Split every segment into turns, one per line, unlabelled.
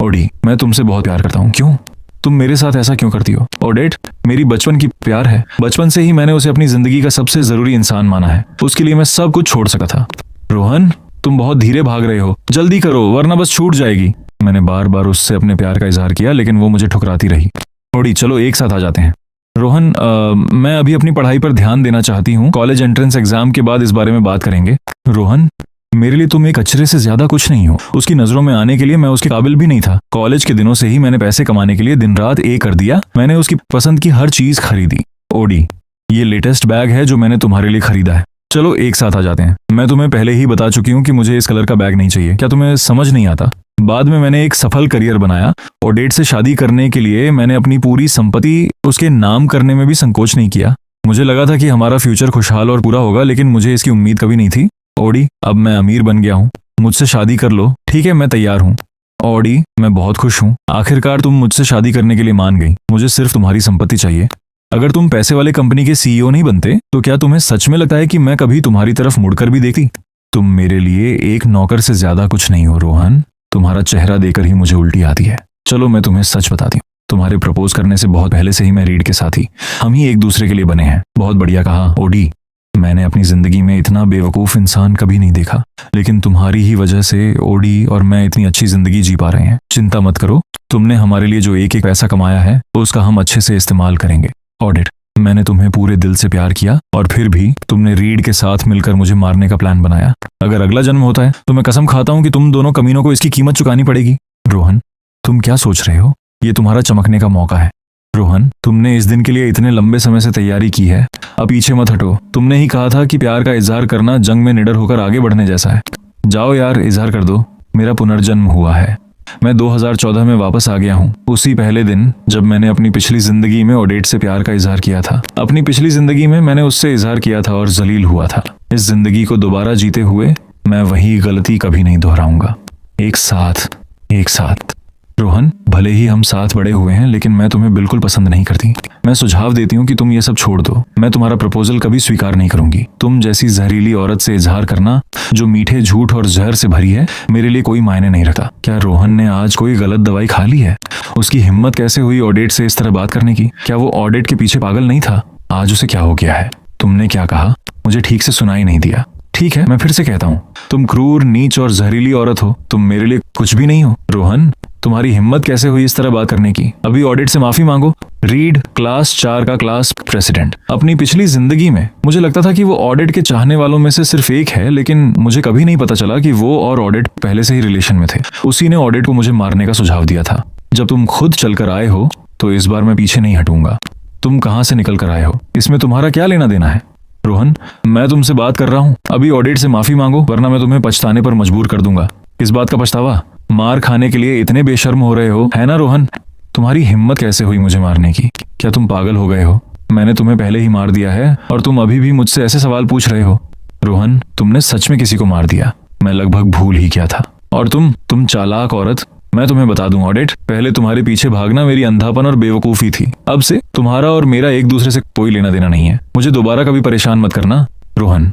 OD, मैं तुमसे बहुत प्यार करता हूँ। क्यों? तुम मेरे साथ ऐसा क्यों करती हो? ओडेट मेरी बचपन की प्यार है। बचपन से ही मैंने उसे अपनी जिंदगी का सबसे जरूरी इंसान माना है। उसके लिए मैं सब कुछ छोड़ सका था। रोहन, तुम बहुत धीरे भाग रहे हो, जल्दी करो वरना बस छूट जाएगी। मैंने बार बार उससे अपने प्यार का इजहार किया लेकिन वो मुझे ठुकराती रही। ओडी, चलो एक साथ आ जाते हैं। रोहन, मैं अभी अपनी पढ़ाई पर ध्यान देना चाहती हूँ। कॉलेज एंट्रेंस एग्जाम के बाद इस बारे में बात करेंगे। रोहन, मेरे लिए तुम एक अक्षरे से ज्यादा कुछ नहीं हो। उसकी नजरों में आने के लिए मैं उसके काबिल भी नहीं था। कॉलेज के दिनों से ही मैंने पैसे कमाने के लिए दिन रात एक कर दिया। मैंने उसकी पसंद की हर चीज खरीदी। ओडी, ये लेटेस्ट बैग है जो मैंने तुम्हारे लिए खरीदा है। चलो एक साथ आ जाते हैं। मैं तुम्हें पहले ही बता चुकी हूँ कि मुझे इस कलर का बैग नहीं चाहिए। क्या तुम्हें समझ नहीं आता? बाद में मैंने एक सफल करियर बनाया। ओडेट से शादी करने के लिए मैंने अपनी पूरी संपत्ति उसके नाम करने में भी संकोच नहीं किया। मुझे लगा था कि हमारा फ्यूचर खुशहाल और पूरा होगा, लेकिन मुझे इसकी उम्मीद कभी नहीं थी। ओडी, अब मैं अमीर बन गया हूँ, मुझसे शादी कर लो। ठीक है, मैं तैयार हूँ। ओडी, मैं बहुत खुश हूँ। आखिरकार तुम मुझसे शादी करने के लिए मान गई। मुझे सिर्फ तुम्हारी संपत्ति चाहिए। अगर तुम पैसे वाले कंपनी के सीईओ नहीं बनते तो क्या तुम्हें सच में लगता है कि मैं कभी तुम्हारी तरफ मुड़कर भी देखती? तुम मेरे लिए एक नौकर से ज्यादा कुछ नहीं हो रोहन। तुम्हारा चेहरा देखकर ही मुझे उल्टी आती है। चलो मैं तुम्हें सच बताती हूँ। तुम्हारे प्रपोज करने से बहुत पहले से ही मैं रीड के साथ ही, हम ही एक दूसरे के लिए बने हैं। बहुत बढ़िया कहा ओडी। मैंने अपनी जिंदगी में इतना बेवकूफ इंसान कभी नहीं देखा, लेकिन तुम्हारी ही वजह से ओडी और मैं इतनी अच्छी जिंदगी जी पा रहे हैं। चिंता मत करो, तुमने हमारे लिए जो एक एक पैसा कमाया है उसका हम अच्छे से इस्तेमाल करेंगे। ऑडिट, मैंने तुम्हें पूरे दिल से प्यार किया और फिर भी तुमने रीड के साथ मिलकर मुझे मारने का प्लान बनाया। अगर अगला जन्म होता है तो मैं कसम खाता हूं कि तुम दोनों कमीनों को इसकी कीमत चुकानी पड़ेगी। रोहन, तुम क्या सोच रहे हो? ये तुम्हारा चमकने का मौका है। रोहन, तुमने इस दिन के लिए इतने लंबे समय से तैयारी की है, अब पीछे मत हटो। तुमने ही कहा था कि प्यार का इजहार करना जंग में निडर होकर आगे बढ़ने जैसा है। जाओ यार, इजहार कर दो। मेरा पुनर्जन्म हुआ है। मैं 2014 में वापस आ गया हूँ, उसी पहले दिन जब मैंने अपनी पिछली जिंदगी में ओडेट से प्यार का इजहार किया था। अपनी पिछली जिंदगी में मैंने उससे इजहार किया था और जलील हुआ था। इस जिंदगी को दोबारा जीते हुए मैं वही गलती कभी नहीं दोहराऊंगा। एक साथ, एक साथ। रोहन, भले ही हम साथ बड़े हुए हैं लेकिन मैं तुम्हें बिल्कुल पसंद नहीं करती। मैं सुझाव देती हूँ कि तुम ये सब छोड़ दो। मैं तुम्हारा प्रपोजल कभी स्वीकार नहीं करूंगी। तुम जैसी जहरीली औरत से इजहार करना जो मीठे झूठ और जहर से भरी है, मेरे लिए कोई मायने नहीं रखता। क्या रोहन ने आज कोई गलत दवाई खा ली है? उसकी हिम्मत कैसे हुई ऑडेट से इस तरह बात करने की? क्या वो ऑडेट के पीछे पागल नहीं था? आज उसे क्या हो गया है? तुमने क्या कहा? मुझे ठीक से सुनाई नहीं दिया। ठीक है, मैं फिर से कहता हूँ, तुम क्रूर, नीच और जहरीली औरत हो। तुम मेरे लिए कुछ भी नहीं हो। रोहन, तुम्हारी हिम्मत कैसे हुई इस तरह बात करने की? अभी ऑडिट से माफी मांगो। रीड क्लास 4 का क्लास प्रेसिडेंट। अपनी पिछली जिंदगी में मुझे लगता था कि वो ऑडिट के चाहने वालों में से सिर्फ एक है, लेकिन मुझे कभी नहीं पता चला कि वो और ऑडिट पहले से ही रिलेशन में थे। उसी ने ऑडिट को मुझे मारने का सुझाव दिया था। जब तुम खुद चलकर आए हो तो इस बार मैं पीछे नहीं हटूंगा। तुम कहाँ से निकल कर आए हो, इसमें तुम्हारा क्या लेना देना है? रोहन, मैं तुमसे बात कर रहा हूँ। अभी ऑडिट से माफी मांगो वरना मैं तुम्हें पछताने पर मजबूर कर दूंगा। किस बात का पछतावा? मार खाने के लिए इतने बेशर्म हो रहे हो, है ना रोहन? तुम्हारी हिम्मत कैसे हुई मुझे मारने की? क्या तुम पागल हो गए हो? मैंने तुम्हें पहले ही मार दिया है और तुम अभी भी मुझसे ऐसे सवाल पूछ रहे हो। रोहन, तुमने सच में किसी को मार दिया। मैं लगभग भूल ही गया था। और तुम चालाक औरत। मैं तुम्हें बता दूं ऑडिट, पहले तुम्हारे पीछे भागना मेरी अंधापन और बेवकूफी थी। अब से तुम्हारा और मेरा एक दूसरे से कोई लेना देना नहीं है। मुझे दोबारा कभी परेशान मत करना। रोहन,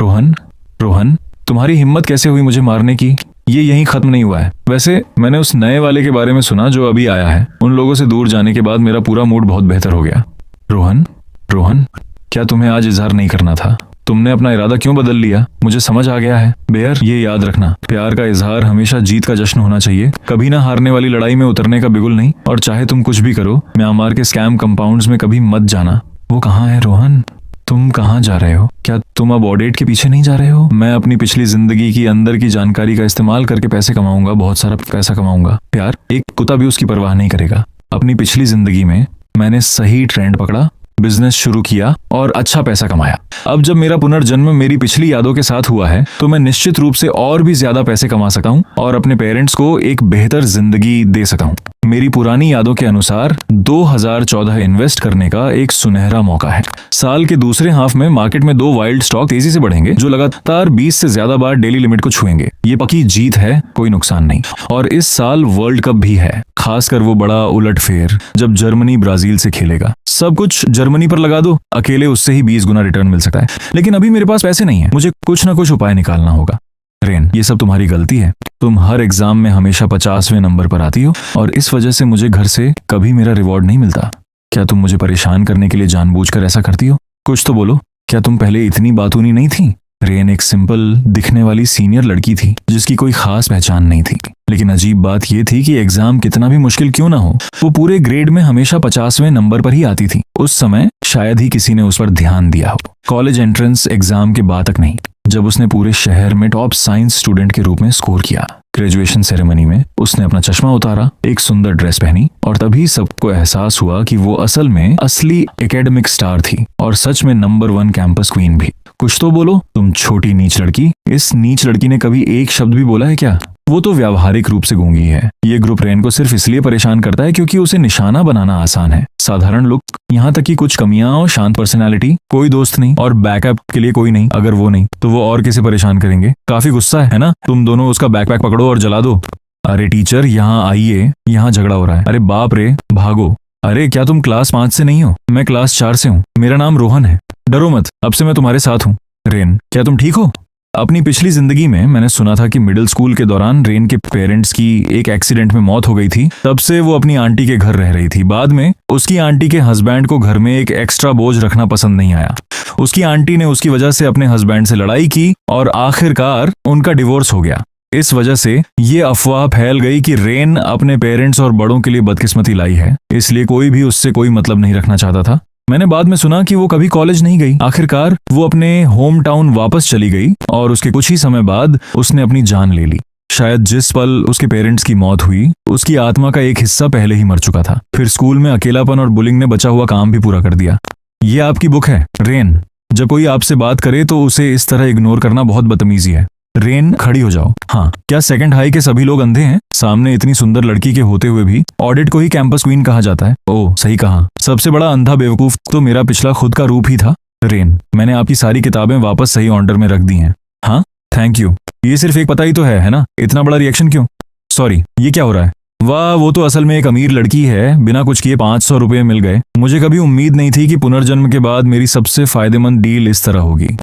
रोहन, रोहन, तुम्हारी हिम्मत कैसे हुई मुझे मारने की? ये यहीं खत्म नहीं हुआ है। वैसे मैंने उस नए वाले के बारे में सुना जो अभी आया है। उन लोगों से दूर जाने के बाद मेरा पूरा मूड बहुत बेहतर हो गया। रोहन, रोहन, क्या तुम्हें आज इजहार नहीं करना था? तुमने अपना इरादा क्यों बदल लिया? मुझे समझ आ गया है। बेयर, ये याद रखना, प्यार का इजहार हमेशा जीत का जश्न होना चाहिए, कभी ना हारने वाली लड़ाई में उतरने का बिगुल नहीं। और चाहे तुम कुछ भी करो, म्यांमार के स्कैम कंपाउंड्स में कभी मत जाना। वो कहाँ है रोहन? तुम कहाँ जा रहे हो? क्या तुम अब ऑडिट के पीछे नहीं जा रहे हो? मैं अपनी पिछली जिंदगी की अंदर की जानकारी का इस्तेमाल करके पैसे कमाऊंगा, बहुत सारा पैसा कमाऊंगा। प्यार, एक कुत्ता भी उसकी परवाह नहीं करेगा। अपनी पिछली जिंदगी में मैंने सही ट्रेंड पकड़ा, बिजनेस शुरू किया और अच्छा पैसा कमाया। अब जब मेरा पुनर्जन्म मेरी पिछली यादों के साथ हुआ है तो मैं निश्चित रूप से और भी ज्यादा पैसे कमा सकता हूँ और अपने पेरेंट्स को एक बेहतर जिंदगी दे सकता हूँ। मेरी पुरानी यादों के अनुसार 2014 इन्वेस्ट करने का एक सुनहरा मौका है। साल के दूसरे हाफ में मार्केट में 2 वाइल्ड स्टॉक तेजी से बढ़ेंगे जो लगातार 20 से ज्यादा बार डेली लिमिट को छुएंगे। ये पक्की जीत है, कोई नुकसान नहीं। और इस साल वर्ल्ड कप भी है, खासकर वो बड़ा उलटफेर जब जर्मनी ब्राजील से खेलेगा। सब कुछ जर्मनी पर लगा दो, अकेले उससे ही 20 गुना रिटर्न मिल सकता है। लेकिन अभी मेरे पास पैसे नहीं है, मुझे कुछ ना कुछ उपाय निकालना होगा। रेन, ये सब तुम्हारी गलती है। तुम हर एग्जाम में हमेशा 50वें नंबर पर आती हो और इस वजह से मुझे घर से कभी मेरा रिवॉर्ड नहीं मिलता। क्या तुम मुझे परेशान करने के लिए जानबूझकर ऐसा करती हो? कुछ तो बोलो, क्या तुम पहले इतनी बातूनी नहीं थी? रेन एक सिंपल दिखने वाली सीनियर लड़की थी जिसकी कोई खास पहचान नहीं थी, लेकिन अजीब बात यह थी कि एग्जाम कितना भी मुश्किल क्यों ना हो, वो पूरे ग्रेड में हमेशा 50वें नंबर पर ही आती थी। उस समय शायद ही किसी ने उस पर ध्यान दिया हो। कॉलेज एंट्रेंस एग्जाम के बाद तक नहीं, जब उसने पूरे शहर में टॉप साइंस स्टूडेंट के रूप में स्कोर किया। ग्रेजुएशन सेरेमनी में उसने अपना चश्मा उतारा, एक सुंदर ड्रेस पहनी और तभी सबको एहसास हुआ कि वो असल में असली एकेडमिक स्टार थी और सच में नंबर 1 कैंपस क्वीन भी। कुछ तो बोलो, तुम छोटी नीच लड़की। इस नीच लड़की ने कभी एक शब्द भी बोला है क्या? वो तो व्यावहारिक रूप से गूंगी है। ये ग्रुप रेन को सिर्फ इसलिए परेशान करता है क्योंकि उसे निशाना बनाना आसान है। साधारण लुक, यहाँ तक कि कुछ कमियां और शांत पर्सनालिटी, कोई दोस्त नहीं और बैकअप के लिए कोई नहीं। अगर वो नहीं तो वो और किसे परेशान करेंगे? काफी गुस्सा है ना? तुम दोनों उसका बैकपैक पकड़ो और जला दो। अरे टीचर, यहाँ आइए, यहाँ झगड़ा हो रहा है। अरे बाप रे, भागो। अरे क्या तुम क्लास 5 से नहीं हो? मैं क्लास 4 से हूँ। मेरा नाम रोहन है। डरो मत, अब से मैं तुम्हारे साथ हूँ। रेन, क्या तुम ठीक हो? अपनी पिछली जिंदगी में मैंने सुना था कि मिडिल स्कूल के दौरान रेन के पेरेंट्स की एक एक्सीडेंट में मौत हो गई थी। तब से वो अपनी आंटी के घर रह रही थी। बाद में उसकी आंटी के हस्बैंड को घर में एक एक्स्ट्रा बोझ रखना पसंद नहीं आया। उसकी आंटी ने उसकी वजह से अपने हस्बैंड से लड़ाई की और आखिरकार उनका डिवोर्स हो गया। इस वजह से ये अफवाह फैल गई कि रेन अपने पेरेंट्स और बड़ों के लिए बदकिस्मती लाई है, इसलिए कोई भी उससे कोई मतलब नहीं रखना चाहता था। मैंने बाद में सुना कि वो कभी कॉलेज नहीं गई। आखिरकार वो अपने होम टाउन वापस चली गई और उसके कुछ ही समय बाद उसने अपनी जान ले ली। शायद जिस पल उसके पेरेंट्स की मौत हुई, उसकी आत्मा का एक हिस्सा पहले ही मर चुका था। फिर स्कूल में अकेलापन और बुलिंग ने बचा हुआ काम भी पूरा कर दिया। ये आपकी बुक है, रेन। जब कोई आपसे बात करे तो उसे इस तरह इग्नोर करना बहुत बदतमीजी है। रेन, खड़ी हो जाओ। हाँ, क्या सेकंड हाई के सभी लोग अंधे हैं? सामने इतनी सुंदर लड़की के होते हुए भी ऑडिट को ही कैंपस क्वीन कहा जाता है। ओह, सही कहा। सबसे बड़ा अंधा बेवकूफ तो मेरा पिछला खुद का रूप ही था। रेन, मैंने आपकी सारी किताबें वापस सही ऑर्डर में रख दी हैं। हाँ, थैंक यू। ये सिर्फ एक पता ही तो है ना? इतना बड़ा रिएक्शन क्यों? सॉरी, ये क्या हो रहा है? वाह, वो तो असल में एक अमीर लड़की है। बिना कुछ किए 500 रुपये मिल गए। मुझे कभी उम्मीद नहीं थी कि पुनर्जन्म के बाद मेरी सबसे फायदेमंद डील इस तरह होगी।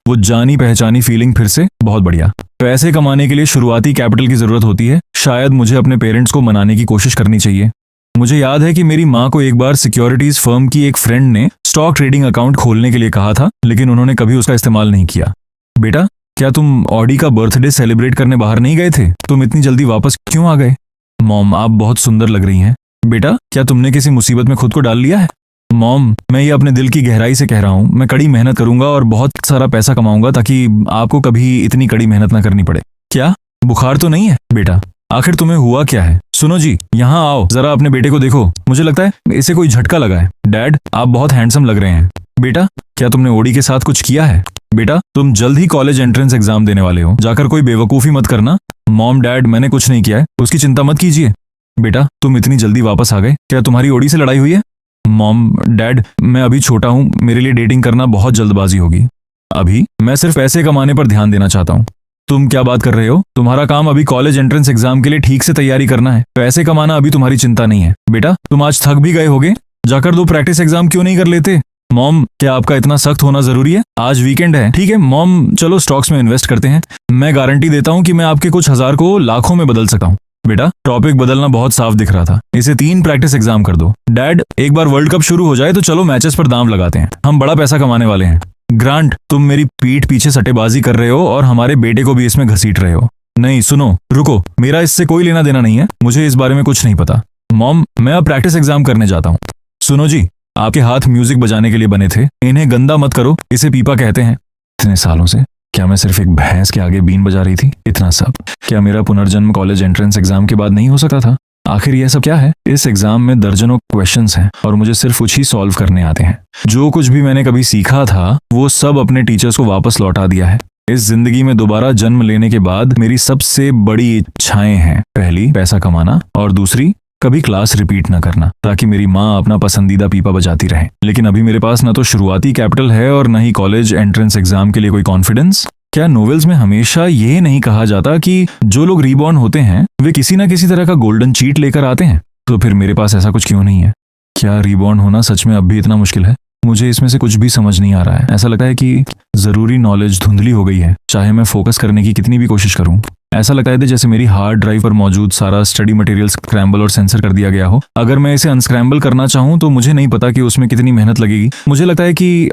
वो जानी पहचानी फीलिंग फिर से। बहुत बढ़िया। पैसे कमाने के लिए शुरुआती कैपिटल की जरूरत होती है। शायद मुझे अपने पेरेंट्स को मनाने की कोशिश करनी चाहिए। मुझे याद है कि मेरी माँ को एक बार सिक्योरिटीज फर्म की एक फ्रेंड ने स्टॉक ट्रेडिंग अकाउंट खोलने के लिए कहा था, लेकिन उन्होंने कभी उसका इस्तेमाल नहीं किया। बेटा, क्या तुम ऑडी का बर्थडे सेलिब्रेट करने बाहर नहीं गए थे? तुम इतनी जल्दी वापस क्यों आ गए? मॉम, आप बहुत सुंदर लग रही हैं। बेटा, क्या तुमने किसी मुसीबत में खुद को डाल लिया है? मॉम, मैं ये अपने दिल की गहराई से कह रहा हूँ। मैं कड़ी मेहनत करूंगा और बहुत सारा पैसा कमाऊंगा ताकि आपको कभी इतनी कड़ी मेहनत ना करनी पड़े। क्या बुखार तो नहीं है? बेटा, आखिर तुम्हें हुआ क्या है? सुनो जी, यहाँ आओ, जरा अपने बेटे को देखो। मुझे लगता है इसे कोई झटका लगा है। डैड, आप बहुत हैंडसम लग रहे हैं। बेटा, क्या तुमने ओडी के साथ कुछ किया है? बेटा, तुम जल्द ही कॉलेज एंट्रेंस एग्जाम देने वाले हो, जाकर कोई बेवकूफ़ी मत करना। मॉम, डैड, मैंने कुछ नहीं किया है, उसकी चिंता मत कीजिए। बेटा, तुम इतनी जल्दी वापस आ गए, क्या तुम्हारी ओडी से लड़ाई हुई है? मॉम, डैड, मैं अभी छोटा हूँ, मेरे लिए डेटिंग करना बहुत जल्दबाजी होगी। अभी मैं सिर्फ पैसे कमाने पर ध्यान देना चाहता हूँ। तुम क्या बात कर रहे हो? तुम्हारा काम अभी कॉलेज एंट्रेंस एग्जाम के लिए ठीक से तैयारी करना है। पैसे कमाना अभी तुम्हारी चिंता नहीं है। बेटा, तुम आज थक भी गए होगे, जाकर 2 प्रैक्टिस एग्जाम क्यों नहीं कर लेते? मॉम, क्या आपका इतना सख्त होना जरूरी है? आज वीकेंड है। ठीक है मॉम, चलो स्टॉक्स में इन्वेस्ट करते हैं। मैं गारंटी देता हूँ कि मैं आपके कुछ हजार को लाखों में बदल सकता हूँ। बेटा, टॉपिक बदलना बहुत साफ दिख रहा था, इसे 3 प्रैक्टिस एग्जाम कर दो। डैड, एक बार वर्ल्ड कप शुरू हो जाए तो चलो मैचेस पर दांव लगाते हैं, हम बड़ा पैसा कमाने वाले हैं। ग्रांट, तुम मेरी पीठ पीछे सट्टेबाजी कर रहे हो और हमारे बेटे को भी इसमें घसीट रहे हो। नहीं, सुनो, रुको, मेरा इससे कोई लेना देना नहीं है, मुझे इस बारे में कुछ नहीं पता। मॉम, मैं अब प्रैक्टिस एग्जाम करने जाता हूँ। सुनो जी, आपके हाथ म्यूजिक बजाने के लिए बने थे, इन्हें गंदा मत करो, इसे पीपा कहते हैं। इतने सालों से क्या मैं सिर्फ एक भैंस के आगे बीन बजा रही थी? इतना सब क्या मेरा पुनर्जन्म कॉलेज एंट्रेंस एग्जाम के बाद नहीं हो सकता था? आखिर यह सब क्या है? इस एग्जाम में दर्जनों क्वेश्चंस हैं और मुझे सिर्फ कुछ ही सॉल्व करने आते हैं। जो कुछ भी मैंने कभी सीखा था वो सब अपने टीचर्स को वापस लौटा दिया है। इस जिंदगी में दोबारा जन्म लेने के बाद मेरी सबसे बड़ी इच्छाएं हैं, पहली पैसा कमाना और दूसरी कभी क्लास रिपीट ना करना, ताकि मेरी माँ अपना पसंदीदा पीपा बजाती रहे। लेकिन अभी मेरे पास ना तो शुरुआती कैपिटल है और न ही कॉलेज एंट्रेंस एग्जाम के लिए कोई कॉन्फिडेंस। क्या नोवेल्स में हमेशा ये नहीं कहा जाता कि जो लोग रीबॉर्न होते हैं वे किसी ना किसी तरह का गोल्डन चीट लेकर आते हैं? तो फिर मेरे पास ऐसा कुछ क्यों नहीं है? क्या रीबॉर्न होना सच में अब भी इतना मुश्किल है? मुझे इसमें से कुछ भी समझ नहीं आ रहा है। ऐसा लगता है कि जरूरी नॉलेज धुंधली हो गई है, चाहे मैं फोकस करने की कितनी भी कोशिश करूं। ऐसा लगता है जैसे मेरी हार्ड ड्राइव पर मौजूद सारा स्टडी मटेरियल स्क्रैम्बल और सेंसर कर दिया गया हो। अगर मैं इसे अनस्क्रैम्बल करना चाहूं तो मुझे नहीं पता कि उसमें कितनी मेहनत लगेगी। मुझे लगता है कि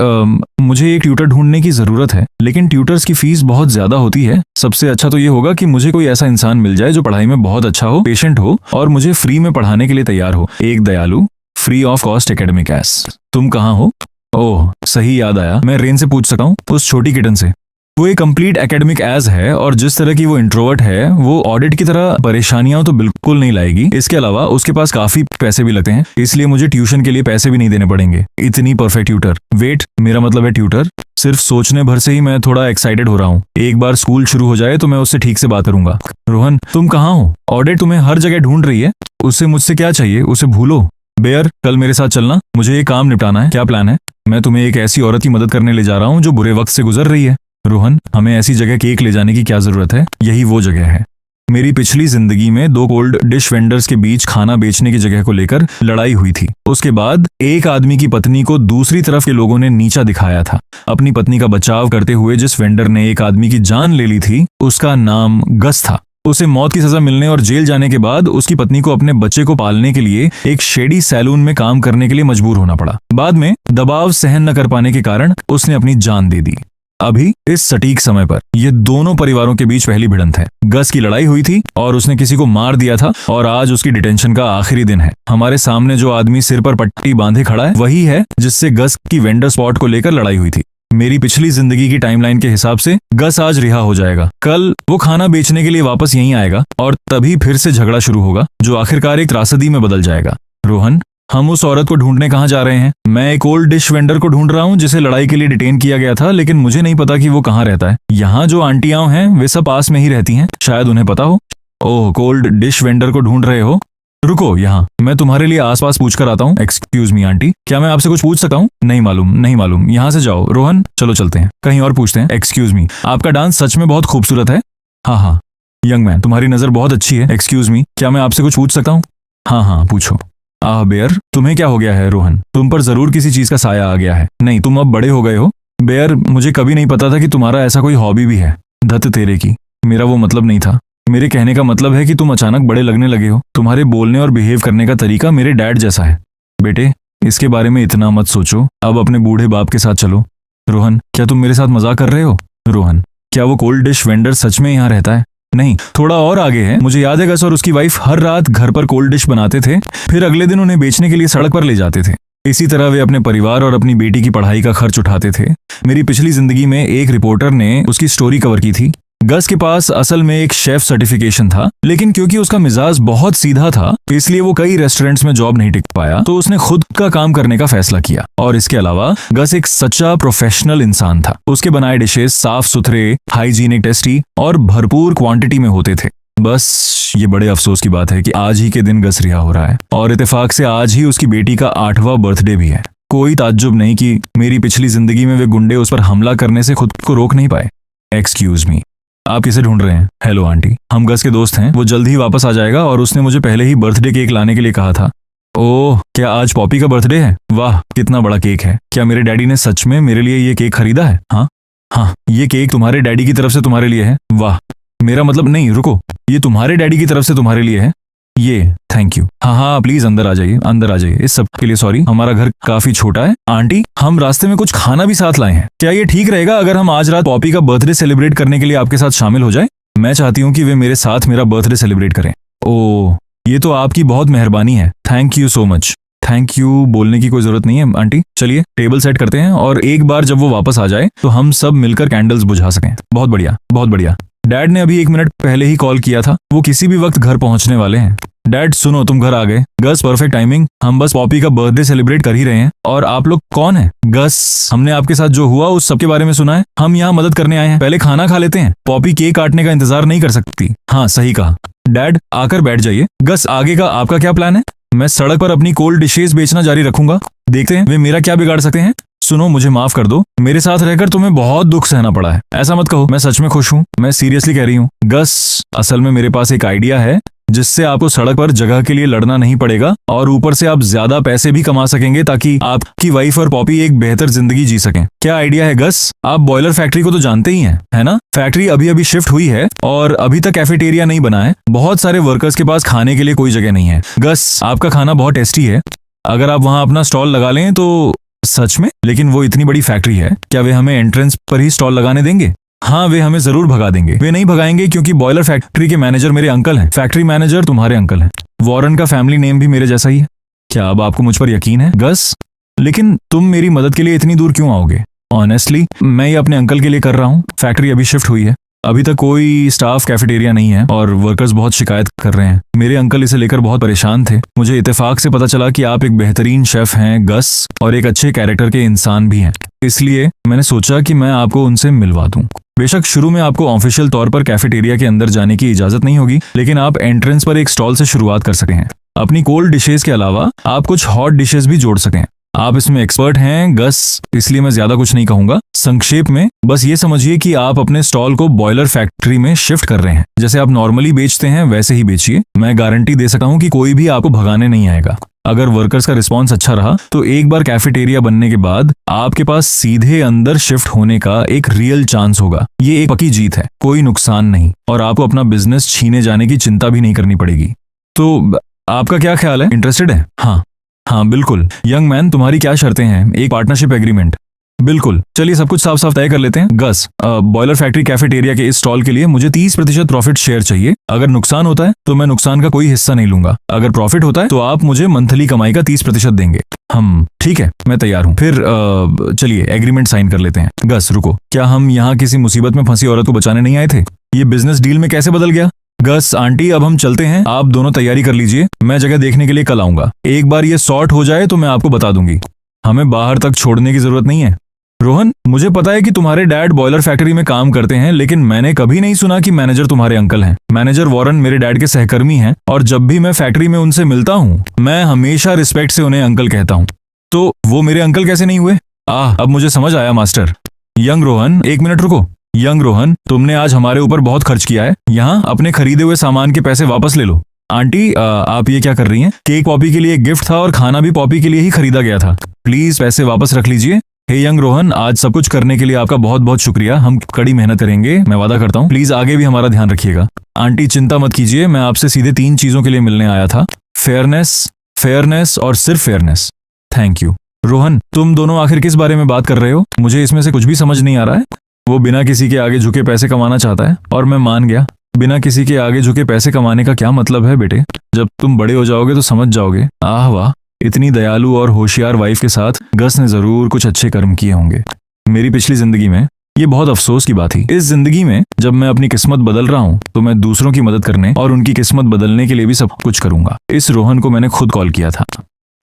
मुझे एक ट्यूटर ढूंढने की जरूरत है, लेकिन ट्यूटर्स की फीस बहुत ज्यादा होती है। सबसे अच्छा तो ये होगा कि मुझे कोई ऐसा इंसान मिल जाए जो पढ़ाई में बहुत अच्छा हो, पेशेंट हो और मुझे फ्री में पढ़ाने के लिए तैयार हो। एक दयालु free of cost academic S. तुम कहाँ हो? ओह, सही याद आया, मैं रेन से पूछ सकता हूँ, उस छोटी किटन से। वो एक कंप्लीट एकेडमिक एज है और जिस तरह की वो इंट्रोवर्ट है, वो ऑडिट की तरह परेशानियां तो बिल्कुल नहीं लाएगी। इसके अलावा उसके पास काफी पैसे भी लगते हैं, इसलिए मुझे ट्यूशन के लिए पैसे भी नहीं देने पड़ेंगे। इतनी परफेक्ट ट्यूटर। वेट, मेरा मतलब है ट्यूटर। सिर्फ सोचने भर से ही मैं थोड़ा एक्साइटेड हो रहा हूँ। एक बार स्कूल शुरू हो जाए तो मैं उससे ठीक से बात करूंगा। रोहन, तुम कहाँ हो? ऑडिट तुम्हें हर जगह ढूंढ रही है। उससे मुझसे क्या चाहिए? उसे भूलो। बेयर, कल मेरे साथ चलना, मुझे ये काम निपटाना है। क्या प्लान है? मैं तुम्हें एक ऐसी औरत की मदद करने ले जा रहा हूँ जो बुरे वक्त से गुजर रही है। रोहन, हमें ऐसी जगह केक ले जाने की क्या जरूरत है? यही वो जगह है। मेरी पिछली जिंदगी में 2 कोल्ड डिश वेंडर्स के बीच खाना बेचने की जगह को लेकर लड़ाई हुई थी। उसके बाद एक आदमी की पत्नी को दूसरी तरफ के लोगों ने नीचा दिखाया था। अपनी पत्नी का बचाव करते हुए जिस वेंडर ने एक आदमी की जान ले ली थी, उसका नाम गस था। उसे मौत की सजा मिलने और जेल जाने के बाद उसकी पत्नी को अपने बच्चे को पालने के लिए एक शेडी सैलून में काम करने के लिए मजबूर होना पड़ा। बाद में दबाव सहन न कर पाने के कारण उसने अपनी जान दे दी। अभी इस सटीक समय पर ये दोनों परिवारों के बीच पहली भिड़ंत है। गस की लड़ाई हुई थी और उसने किसी को मार दिया था और आज उसकी डिटेंशन का आखिरी दिन है। हमारे सामने जो आदमी सिर पर पट्टी बांधे खड़ा है, वही है जिससे गस की वेंडर स्पॉट को लेकर लड़ाई हुई थी। मेरी पिछली जिंदगी की टाइमलाइन के हिसाब से गस आज रिहा हो जाएगा। कल वो खाना बेचने के लिए वापस यहीं आएगा और तभी फिर से झगड़ा शुरू होगा, जो आखिरकार एक त्रासदी में बदल जाएगा। रोहन, हम उस औरत को ढूंढने कहाँ जा रहे हैं? मैं एक ओल्ड डिश वेंडर को ढूंढ रहा हूँ जिसे लड़ाई के लिए डिटेन किया गया था, लेकिन मुझे नहीं पता कि वो कहाँ रहता है। यहाँ जो आंटियां हैं वे सब पास में ही रहती हैं, शायद उन्हें पता हो। ओह, कोल्ड डिश वेंडर को ढूंढ रहे हो? रुको यहाँ, मैं तुम्हारे लिए आसपास पूछ कर आता हूँ। एक्सक्यूज मी आंटी, क्या मैं आपसे कुछ पूछ सकता हूँ? नहीं मालूम, नहीं मालूम। यहाँ से जाओ। रोहन, चलो चलते हैं, कहीं और पूछते हैं। एक्सक्यूज मी, आपका डांस सच में बहुत खूबसूरत है। हाँ हाँ, यंग मैन, तुम्हारी नजर बहुत अच्छी है। एक्सक्यूज मी, क्या मैं आपसे कुछ पूछ सकता हूँ? हाँ हाँ, पूछो। आह बेयर, तुम्हें क्या हो गया है? रोहन, तुम पर जरूर किसी चीज का साया आ गया है। नहीं, तुम अब बड़े हो गए हो। बेयर, मुझे कभी नहीं पता था कि तुम्हारा ऐसा कोई हॉबी भी है। धत तेरे की, मेरा वो मतलब नहीं था। मेरे कहने का मतलब है कि तुम अचानक बड़े लगने लगे हो। तुम्हारे बोलने और बिहेव करने का तरीका मेरे डैड जैसा है। बेटे, इसके बारे में इतना मत सोचो, अब अपने बूढ़े बाप के साथ चलो। रोहन, क्या तुम मेरे साथ मजाक कर रहे हो? रोहन, क्या वो कोल्ड डिश वेंडर सच में यहाँ रहता है? नहीं, थोड़ा और आगे है। मुझे याद है गस और उसकी वाइफ हर रात घर पर कोल्ड डिश बनाते थे, फिर अगले दिन उन्हें बेचने के लिए सड़क पर ले जाते थे। इसी तरह वे अपने परिवार और अपनी बेटी की पढ़ाई का खर्च उठाते थे। मेरी पिछली जिंदगी में एक रिपोर्टर ने उसकी स्टोरी कवर की थी। गस के पास असल में एक शेफ सर्टिफिकेशन था, लेकिन क्योंकि उसका मिजाज बहुत सीधा था, इसलिए वो कई रेस्टोरेंट्स में जॉब नहीं टिक पाया, तो उसने खुद का काम करने का फैसला किया। और इसके अलावा गस एक सच्चा प्रोफेशनल इंसान था। उसके बनाए डिशेस साफ सुथरे, हाइजीनिक, टेस्टी और भरपूर क्वांटिटी में होते थे। बस ये बड़े अफसोस की बात है कि आज ही के दिन गस रिहा हो रहा है और इत्तेफाक से आज ही उसकी बेटी का 8वां बर्थडे भी है। कोई ताज्जुब नहीं कि मेरी पिछली जिंदगी में वे गुंडे उस पर हमला करने से खुद को रोक नहीं पाए। एक्सक्यूज मी, आप किसे ढूंढ रहे हैं? हेलो आंटी, हम गस के दोस्त हैं। वो जल्द ही वापस आ जाएगा और उसने मुझे पहले ही बर्थडे केक लाने के लिए कहा था। ओह, क्या आज पॉपी का बर्थडे है? वाह, कितना बड़ा केक है। क्या मेरे डैडी ने सच में मेरे लिए ये केक खरीदा है? हाँ हाँ, ये केक तुम्हारे डैडी की तरफ से तुम्हारे लिए है। वाह, मेरा मतलब नहीं, रुको, ये तुम्हारे डैडी की तरफ से तुम्हारे लिए है। ये, थैंक यू। हाँ हाँ, प्लीज अंदर आ जाइए, अंदर आ जाइए। इस सब के लिए सॉरी, हमारा घर काफी छोटा है। आंटी, हम रास्ते में कुछ खाना भी साथ लाए हैं। क्या ये ठीक रहेगा अगर हम आज रात पॉपी का बर्थडे सेलिब्रेट करने के लिए आपके साथ शामिल हो जाए? मैं चाहती हूँ कि वे मेरे साथ मेरा बर्थडे सेलिब्रेट करें। ओह, ये तो आपकी बहुत मेहरबानी है। Thank you so much. Thank you बोलने की कोई जरूरत नहीं है आंटी। चलिए टेबल सेट करते हैं और एक बार जब वो वापस आ जाए तो हम सब मिलकर कैंडल्स बुझा सकें। बहुत बढ़िया, बहुत बढ़िया। डैड ने अभी 1 मिनट पहले ही कॉल किया था, वो किसी भी वक्त घर पहुंचने वाले हैं। डैड सुनो, तुम घर आ गए। गस, परफेक्ट टाइमिंग, हम बस पॉपी का बर्थडे सेलिब्रेट कर ही रहे हैं। और आप लोग कौन हैं? गस, हमने आपके साथ जो हुआ उस सब के बारे में सुना है। हम यहाँ मदद करने आए हैं। पहले खाना खा लेते हैं, पॉपी केक काटने का इंतजार नहीं कर सकती। हाँ, सही कहा। डैड, आकर बैठ जाइए। गस, आगे का आपका क्या प्लान है? मैं सड़क पर अपनी कोल्ड डिशेस बेचना जारी रखूंगा, देखते हैं वे मेरा क्या बिगाड़ सकते हैं। सुनो, मुझे माफ कर दो, मेरे साथ रहकर तुम्हें बहुत दुख सहना पड़ा है। ऐसा मत कहो, मैं सच में खुश हूँ, मैं सीरियसली कह रही हूँ। गस, असल में मेरे पास एक आइडिया है जिससे आपको सड़क पर जगह के लिए लड़ना नहीं पड़ेगा और ऊपर से आप ज्यादा पैसे भी कमा सकेंगे ताकि आपकी वाइफ और पॉपी एक बेहतर जिंदगी जी सकें। क्या आइडिया है गस? आप बॉयलर फैक्ट्री को तो जानते ही हैं, है ना? फैक्ट्री अभी अभी शिफ्ट हुई है और अभी तक कैफेटेरिया नहीं बना है। बहुत सारे वर्कर्स के पास खाने के लिए कोई जगह नहीं है। गस, आपका खाना बहुत टेस्टी है। अगर आप वहां अपना स्टॉल लगा लें तो सच में? लेकिन वो इतनी बड़ी फैक्ट्री है, क्या वे हमें एंट्रेंस पर ही स्टॉल लगाने देंगे? हाँ, वे हमें जरूर भगा देंगे। वे नहीं भगाएंगे क्योंकि बॉयलर फैक्ट्री के मैनेजर मेरे अंकल हैं। फैक्ट्री मैनेजर तुम्हारे अंकल हैं। वॉरेन का फैमिली नेम भी मेरे जैसा ही है। क्या अब आपको मुझ पर यकीन है गस? लेकिन तुम मेरी मदद के लिए इतनी दूर क्यों आओगे? ऑनेस्टली मैं ये अपने अंकल के लिए कर रहा हूँ। फैक्ट्री अभी शिफ्ट हुई है, अभी तक कोई स्टाफ कैफेटेरिया नहीं है और वर्कर्स बहुत शिकायत कर रहे हैं। मेरे अंकल इसे लेकर बहुत परेशान थे। मुझे इत्तेफाक से पता चला कि आप एक बेहतरीन शेफ हैं गस और एक अच्छे कैरेक्टर के इंसान भी हैं, इसलिए मैंने सोचा कि मैं आपको उनसे मिलवा दूं। बेशक शुरू में आपको ऑफिशियल तौर पर कैफेटेरिया के अंदर जाने की इजाजत नहीं होगी, लेकिन आप एंट्रेंस पर एक स्टॉल से शुरुआत कर सकते हैं। अपनी कोल्ड डिशेज के अलावा आप कुछ हॉट डिशेज भी जोड़ सकें। आप इसमें एक्सपर्ट हैं गस, इसलिए मैं ज्यादा कुछ नहीं कहूंगा। संक्षेप में बस ये समझिए कि आप अपने स्टॉल को बॉयलर फैक्ट्री में शिफ्ट कर रहे हैं। जैसे आप नॉर्मली बेचते हैं वैसे ही बेचिए। मैं गारंटी दे सकता हूँ कि कोई भी आपको भगाने नहीं आएगा। अगर वर्कर्स का रिस्पॉन्स अच्छा रहा तो एक बार कैफेटेरिया बनने के बाद आपके पास सीधे अंदर शिफ्ट होने का एक रियल चांस होगा। ये एक पक्की जीत है, कोई नुकसान नहीं, और आपको अपना बिजनेस छीने जाने की चिंता भी नहीं करनी पड़ेगी। तो आपका क्या ख्याल है? इंटरेस्टेड है? हाँ बिल्कुल। यंग मैन, तुम्हारी क्या शर्तें हैं? एक पार्टनरशिप एग्रीमेंट। बिल्कुल, चलिए सब कुछ साफ साफ तय कर लेते हैं। गस, बॉयलर फैक्ट्री कैफेटेरिया के इस स्टॉल के लिए मुझे 30% प्रॉफिट शेयर चाहिए। अगर नुकसान होता है तो मैं नुकसान का कोई हिस्सा नहीं लूंगा। अगर प्रॉफिट होता है तो आप मुझे मंथली कमाई का 30% देंगे। ठीक है, मैं तैयार हूँ। फिर चलिए एग्रीमेंट साइन कर लेते हैं। गस रुको, क्या हम यहाँ किसी मुसीबत में फंसी औरत को बचाने नहीं आए थे? ये बिजनेस डील में कैसे बदल गया? गस आंटी, अब हम चलते हैं। आप दोनों तैयारी कर लीजिए, मैं जगह देखने के लिए कल आऊंगा। एक बार ये सॉर्ट हो जाए तो मैं आपको बता दूंगी। हमें बाहर तक छोड़ने की जरूरत नहीं है। रोहन, मुझे पता है कि तुम्हारे डैड बॉयलर फैक्ट्री में काम करते हैं, लेकिन मैंने कभी नहीं सुना कि मैनेजर तुम्हारे अंकल हैं। मैनेजर वॉरेन मेरे डैड के सहकर्मी हैं और जब भी मैं फैक्ट्री में उनसे मिलता हूँ मैं हमेशा रिस्पेक्ट से उन्हें अंकल कहता हूँ। तो वो मेरे अंकल कैसे नहीं हुए? अब मुझे समझ आया मास्टर। यंग रोहन, एक मिनट रुको। यंग रोहन, तुमने आज हमारे ऊपर बहुत खर्च किया है। यहाँ अपने खरीदे हुए सामान के पैसे वापस ले लो। आंटी, आप ये क्या कर रही हैं? केक पॉपी के लिए एक गिफ्ट था और खाना भी पॉपी के लिए ही खरीदा गया था। प्लीज पैसे वापस रख लीजिए। हे यंग रोहन, आज सब कुछ करने के लिए आपका बहुत बहुत शुक्रिया। हम कड़ी मेहनत करेंगे, मैं वादा करता हूँ। प्लीज आगे भी हमारा ध्यान रखिएगा। आंटी चिंता मत कीजिए, मैं आपसे सीधे 3 चीजों के लिए मिलने आया था। फेयरनेस और सिर्फ फेयरनेस। Thank you. रोहन, तुम दोनों आखिर किस बारे में बात कर रहे हो? मुझे इसमें से कुछ भी समझ नहीं आ रहा है। वो बिना किसी के आगे झुके पैसे कमाना चाहता है और मैं मान गया। बिना किसी के आगे झुके पैसे कमाने का क्या मतलब है बेटे? जब तुम बड़े हो जाओगे तो समझ जाओगे। आह वाह, इतनी दयालु और होशियार वाइफ के साथ गस ने जरूर कुछ अच्छे कर्म किए होंगे। मेरी पिछली जिंदगी में ये बहुत अफसोस की बात थी। इस जिंदगी में जब मैं अपनी किस्मत बदल रहा हूँ तो मैं दूसरों की मदद करने और उनकी किस्मत बदलने के लिए भी सब कुछ करूंगा। इस रोहन को मैंने खुद कॉल किया था।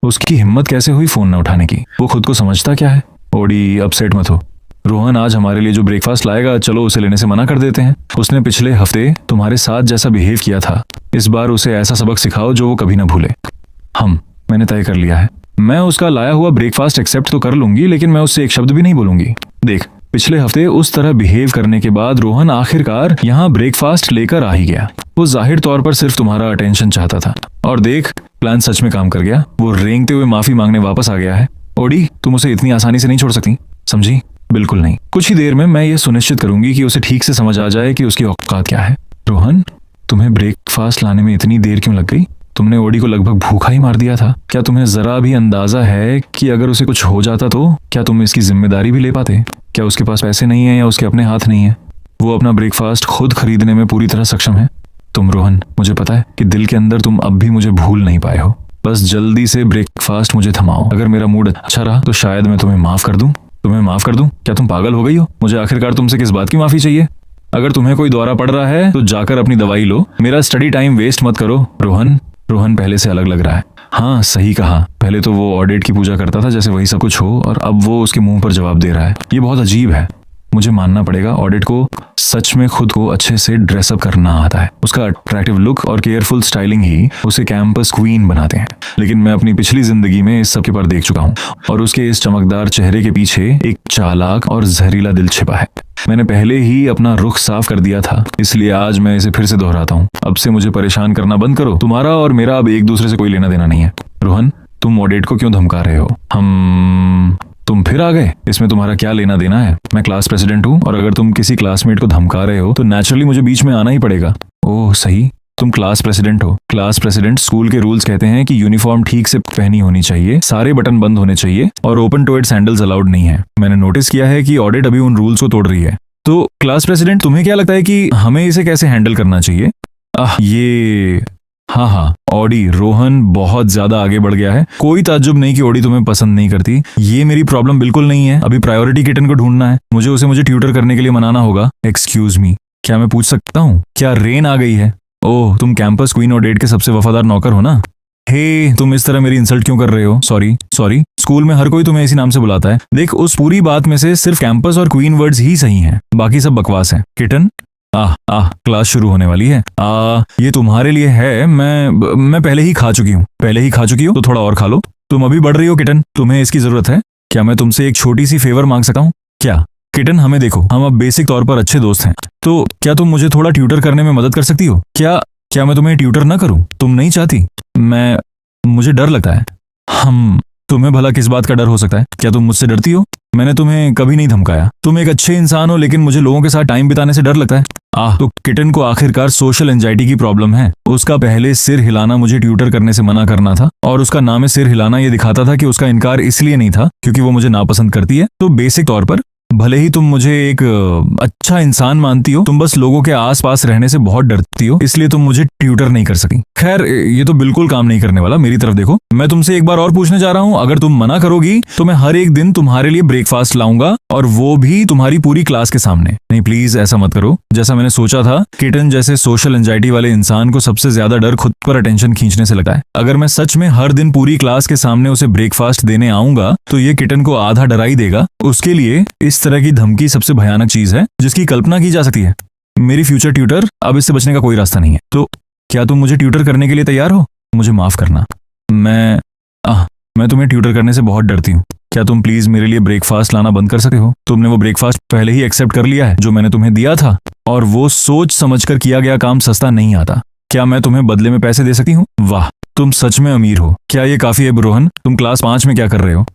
उसकी हिम्मत कैसे हुई फोन न उठाने की? वो खुद को समझता क्या है? ओडी, अपसेट मत हो। रोहन आज हमारे लिए जो ब्रेकफास्ट लाएगा, चलो उसे लेने से मना कर देते हैं। उसने पिछले हफ्ते तुम्हारे साथ जैसा बिहेव किया था, इस बार उसे ऐसा सबक सिखाओ जो वो कभी ना भूले। मैंने तय कर लिया है। मैं उसका लाया हुआ ब्रेकफास्ट एक्सेप्ट तो कर लूंगी, लेकिन मैं उससे एक शब्द भी नहीं बोलूंगी। देख, पिछले हफ्ते उस तरह बिहेव करने के बाद रोहन आखिरकार यहाँ ब्रेकफास्ट लेकर आ ही गया। वो जाहिर तौर पर सिर्फ तुम्हारा अटेंशन चाहता था और देख, प्लान सच में काम कर गया। वो रेंगते हुए माफी मांगने वापस आ गया है। ओडी, तुम उसे इतनी आसानी से नहीं छोड़ सकती, समझी? बिल्कुल नहीं। कुछ ही देर में मैं ये सुनिश्चित करूंगी कि उसे ठीक से समझ आ जाए कि उसकी औकात क्या है। रोहन, तुम्हें ब्रेकफास्ट लाने में इतनी देर क्यों लग गई? तुमने ओडी को लगभग भूखा ही मार दिया था। क्या तुम्हें जरा भी अंदाजा है कि अगर उसे कुछ हो जाता तो क्या तुम इसकी जिम्मेदारी भी ले पाते? क्या उसके पास पैसे नहीं है या उसके अपने हाथ नहीं है? वो अपना ब्रेकफास्ट खुद खरीदने में पूरी तरह सक्षम है। तुम रोहन, मुझे पता है कि दिल के अंदर तुम अब भी मुझे भूल नहीं पाए हो। बस जल्दी से ब्रेकफास्ट मुझे थमाओ। अगर मेरा मूड अच्छा रहा तो शायद मैं तुम्हें माफ कर दूं। तुम्हें माफ कर दूं? क्या तुम पागल हो गई हो? मुझे आखिरकार तुमसे किस बात की माफी चाहिए? अगर तुम्हें कोई दौरा पड़ रहा है तो जाकर अपनी दवाई लो। मेरा स्टडी टाइम वेस्ट मत करो। रोहन पहले से अलग लग रहा है। हाँ, सही कहा। पहले तो वो ऑडिट की पूजा करता था जैसे वही सब कुछ हो, और अब वो उसके मुंह पर जवाब दे रहा है। ये बहुत अजीब है। मुझे मानना पड़ेगा, ऑडिट को सच में खुद को अच्छे से ड्रेसअप करना आता है। उसका अट्रैक्टिव लुक और केयरफुल स्टाइलिंग ही उसे कैंपस क्वीन बनाते हैं। लेकिन मैं अपनी पिछली जिंदगी में इस सब के पर देख चुका हूँ और उसके इस चमकदार चेहरे के पीछे एक चालाक और जहरीला दिल छिपा है। मैंने पहले ही अपना रुख साफ कर दिया था, इसलिए आज मैं इसे फिर से दोहराता हूँ। अब से मुझे परेशान करना बंद करो। तुम्हारा और मेरा अब एक दूसरे से कोई लेना देना नहीं है। रोहन, तुम ऑडेट को क्यों धमका रहे हो? तुम फिर आ गए। इसमें तुम्हारा क्या लेना देना है? मैं क्लास प्रेसिडेंट हूँ, और अगर तुम किसी क्लासमेट को धमका रहे हो तो नेचुरली मुझे बीच में आना ही पड़ेगा। ओह सही, तुम क्लास प्रेसिडेंट हो। क्लास प्रेसिडेंट, स्कूल के रूल्स कहते हैं कि यूनिफॉर्म ठीक से पहनी होनी चाहिए, सारे बटन बंद होने चाहिए और ओपन टोएड सैंडल्स अलाउड नहीं है। मैंने नोटिस किया है कि ऑडिट अभी उन रूल्स को तोड़ रही है। तो क्लास प्रेसिडेंट, तुम्हें क्या लगता है कि हमें इसे कैसे हैंडल करना चाहिए? हाँ, ऑडी, रोहन बहुत ज्यादा आगे बढ़ गया है। कोई ताज्जुब नहीं कि ऑडी तुम्हें पसंद नहीं करती। ये मेरी प्रॉब्लम बिल्कुल नहीं है। अभी प्रायोरिटी किटन को ढूंढना है। मुझे ट्यूटर करने के लिए मनाना होगा। एक्सक्यूज मी, क्या मैं पूछ सकता हूँ, क्या रेन आ गई है? ओह, तुम कैंपस क्वीन ऑडेट के सबसे वफादार नौकर हो ना? हे, तुम इस तरह मेरी इंसल्ट क्यों कर रहे हो? सॉरी, स्कूल में हर कोई तुम्हें इसी नाम से बुलाता है। देख, उस पूरी बात में से सिर्फ कैंपस और क्वीन वर्ड्स ही सही हैं, बाकी सब बकवास है। किटन, क्लास शुरू होने वाली है। ये तुम्हारे लिए है। मैं पहले ही खा चुकी हूँ। तो थोड़ा और खा लो। तुम अभी बढ़ रही हो किटन, तुम्हें इसकी जरूरत है। क्या मैं तुमसे एक छोटी सी फेवर मांग सकता हूँ? क्या? किटन, हमें देखो, हम अब बेसिक तौर पर अच्छे दोस्त हैं, तो क्या तुम मुझे थोड़ा ट्यूटर करने में मदद कर सकती हो? क्या मैं तुम्हें ट्यूटर ना करूं? तुम नहीं चाहती? मुझे डर लगता है। तुम्हें भला किस बात का डर हो सकता है? क्या तुम मुझसे डरती हो? मैंने तुम्हें कभी नहीं धमकाया। तुम एक अच्छे इंसान हो, लेकिन मुझे लोगों के साथ टाइम बिताने से डर लगता है। तो किटन को आखिरकार सोशल एंजाइटी की प्रॉब्लम है। उसका पहले सिर हिलाना मुझे ट्यूटर करने से मना करना था, और उसका नाम सिर हिलाना ये दिखाता था कि उसका इनकार इसलिए नहीं था क्योंकि वो मुझे नापसंद करती है। तो बेसिक तौर पर भले ही तुम मुझे एक अच्छा इंसान मानती हो, तुम बस लोगों के आसपास रहने से बहुत डरती हो, इसलिए तुम मुझे ट्यूटर नहीं कर सकी। खैर, ये तो बिल्कुल काम नहीं करने वाला। मेरी तरफ देखो, मैं तुमसे एक बार और पूछने जा रहा हूँ। अगर तुम मना करोगी तो मैं हर एक दिन तुम्हारे लिए ब्रेकफास्ट लाऊंगा, और वो भी तुम्हारी पूरी क्लास के सामने। नहीं, प्लीज ऐसा मत करो। जैसा मैंने सोचा था, किटन जैसे सोशल एंजाइटी वाले इंसान को सबसे ज्यादा डर खुद पर अटेंशन खींचने से लगता है। अगर मैं सच में हर दिन पूरी क्लास के सामने उसे ब्रेकफास्ट देने आऊंगा तो ये किटन को आधा डरा ही देगा। उसके लिए इस तरह की धमकी सबसे भयानक चीज है जिसकी कल्पना की जा सकती है। मेरी फ्यूचर ट्यूटर, अब इससे बचने का कोई रास्ता नहीं है। तो क्या तुम मुझे ट्यूटर करने के लिए तैयार हो? मुझे माफ करना, मैं तुम्हें ट्यूटर करने से बहुत डरती हूँ। क्या तुम प्लीज मेरे लिए ब्रेकफास्ट लाना बंद कर सकते हो? तुमने वो ब्रेकफास्ट पहले ही एक्सेप्ट कर लिया है जो मैंने तुम्हें दिया था, और वो सोच समझकर किया गया काम सस्ता नहीं आता। क्या मैं तुम्हें बदले में पैसे दे सकती हूँ? वाह, तुम सच में अमीर हो। क्या ये काफी है रोहन? तुम क्लास 5 में क्या कर रहे हो?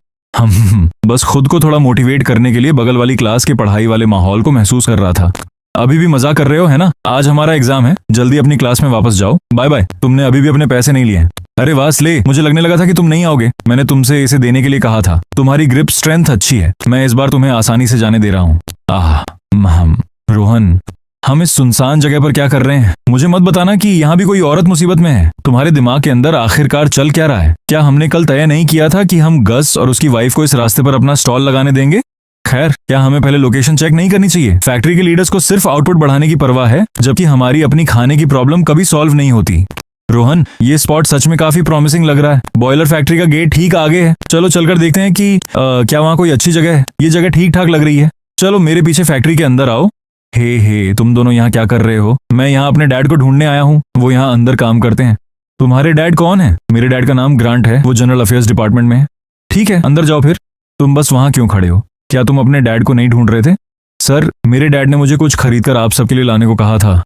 बस खुद को थोड़ा मोटिवेट करने के लिए बगल वाली क्लास के पढ़ाई वाले माहौल को महसूस कर रहा था। अभी भी मजाक कर रहे हो, है ना? आज हमारा एग्जाम है, जल्दी अपनी क्लास में वापस जाओ। Bye bye. तुमने अभी भी अपने पैसे नहीं लिए हैं। अरे वाह स्ले, मुझे लगने लगा था कि तुम नहीं आओगे। मैंने तुमसे इसे देने के लिए कहा था। तुम्हारी ग्रिप स्ट्रेंथ अच्छी है। मैं इस बार तुम्हें आसानी से जाने दे रहा हूँ। रोहन, हम इस सुनसान जगह पर क्या कर रहे हैं? मुझे मत बताना कि यहाँ भी कोई औरत मुसीबत में है। तुम्हारे दिमाग के अंदर आखिरकार चल क्या रहा है? क्या हमने कल तय नहीं किया था कि हम गस और उसकी वाइफ को इस रास्ते पर अपना स्टॉल लगाने देंगे? खैर, क्या हमें पहले लोकेशन चेक नहीं करनी चाहिए? फैक्ट्री के लीडर्स को सिर्फ आउटपुट बढ़ाने की परवाह है, जबकि हमारी अपनी खाने की प्रॉब्लम कभी सॉल्व नहीं होती। रोहन, ये स्पॉट सच में काफी प्रॉमिसिंग लग रहा है। बॉयलर फैक्ट्री का गेट ठीक आगे है। चलो चलकर देखते हैं कि क्या वहाँ कोई अच्छी जगह है। ये जगह ठीक ठाक लग रही है। चलो मेरे पीछे फैक्ट्री के अंदर आओ। हे, तुम दोनों यहाँ क्या कर रहे हो? मैं यहाँ अपने डैड को ढूंढने आया हूँ। वो यहाँ अंदर काम करते हैं। तुम्हारे डैड कौन है? मेरे डैड का नाम ग्रांट है। वो जनरल अफेयर्स डिपार्टमेंट में है। ठीक है, अंदर जाओ फिर। तुम बस वहाँ क्यों खड़े हो? क्या तुम अपने डैड को नहीं ढूंढ रहे थे? सर, मेरे डैड ने मुझे कुछ खरीदकर आप सबके लिए लाने को कहा था।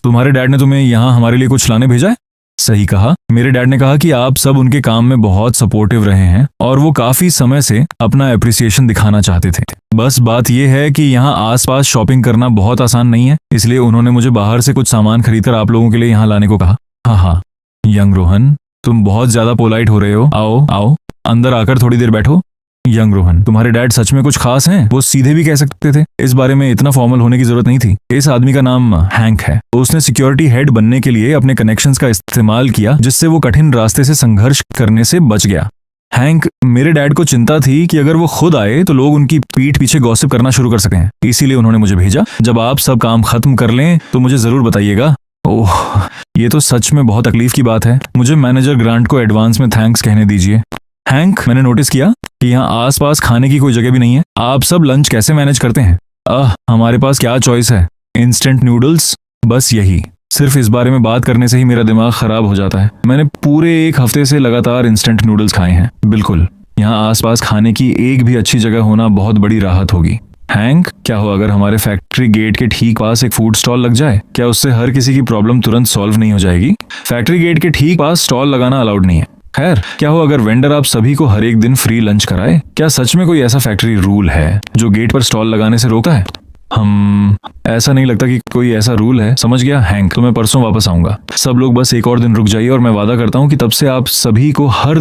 तुम्हारे डैड ने तुम्हें यहाँ हमारे लिए कुछ लाने भेजा है? सही कहा। मेरे डैड ने कहा कि आप सब उनके काम में बहुत सपोर्टिव रहे हैं, और वो काफी समय से अपना एप्रिसिएशन दिखाना चाहते थे। बस बात यह है कि यहाँ आसपास शॉपिंग करना बहुत आसान नहीं है, इसलिए उन्होंने मुझे बाहर से कुछ सामान खरीदकर आप लोगों के लिए यहाँ लाने को कहा। हाँ, यंग रोहन, तुम बहुत ज्यादा पोलाइट हो रहे हो। आओ, अंदर आकर थोड़ी देर बैठो। यंग रोहन, तुम्हारे डैड सच में कुछ खास हैं? वो सीधे भी कह सकते थे। इस बारे में इतना फॉर्मल होने की जरूरत नहीं थी। इस आदमी का नाम हैंक है। उसने सिक्योरिटी हेड बनने के लिए अपने कनेक्शंस का इस्तेमाल किया, जिससे वो कठिन रास्ते से संघर्ष करने से बच गया। हैंक, मेरे डैड को चिंता थी कि अगर वो खुद आए तो लोग उनकी पीठ पीछे गॉसिप करना शुरू कर सकें, इसीलिए उन्होंने मुझे भेजा। जब आप सब काम खत्म कर लें तो मुझे जरूर बताइएगा। ओह, ये तो सच में बहुत तकलीफ की बात है। मुझे मैनेजर ग्रांट को एडवांस में थैंक्स कहने दीजिए। हैंक, मैंने नोटिस किया कि यहाँ आसपास खाने की कोई जगह भी नहीं है। आप सब लंच कैसे मैनेज करते हैं? हमारे पास क्या चॉइस है? इंस्टेंट नूडल्स, बस यही। सिर्फ इस बारे में बात करने से ही मेरा दिमाग खराब हो जाता है। मैंने पूरे 1 हफ्ते से लगातार इंस्टेंट नूडल्स खाए हैं। बिल्कुल, यहाँ आसपास खाने की एक भी अच्छी जगह होना बहुत बड़ी राहत होगी। हैंक, क्या हो अगर हमारे फैक्ट्री गेट के ठीक पास एक फूड स्टॉल लग जाए? क्या उससे हर किसी की प्रॉब्लम तुरंत सॉल्व नहीं हो जाएगी? फैक्ट्री गेट के ठीक पास स्टॉल लगाना अलाउड नहीं है। खैर, क्या हो अगर वेंडर आप सभी को हर एक दिन फ्री लंच कराए? क्या सच में कोई ऐसा फैक्ट्री रूल है जो गेट पर स्टॉल लगाने से रोकता है? ऐसा नहीं लगता कि कोई ऐसा रूल है। समझ गया हैंक, तो मैं परसों वापस आऊंगा। सब लोग बस एक और दिन रुक जाइए और मैं वादा करता हूँ कि तब से आप सभी को हर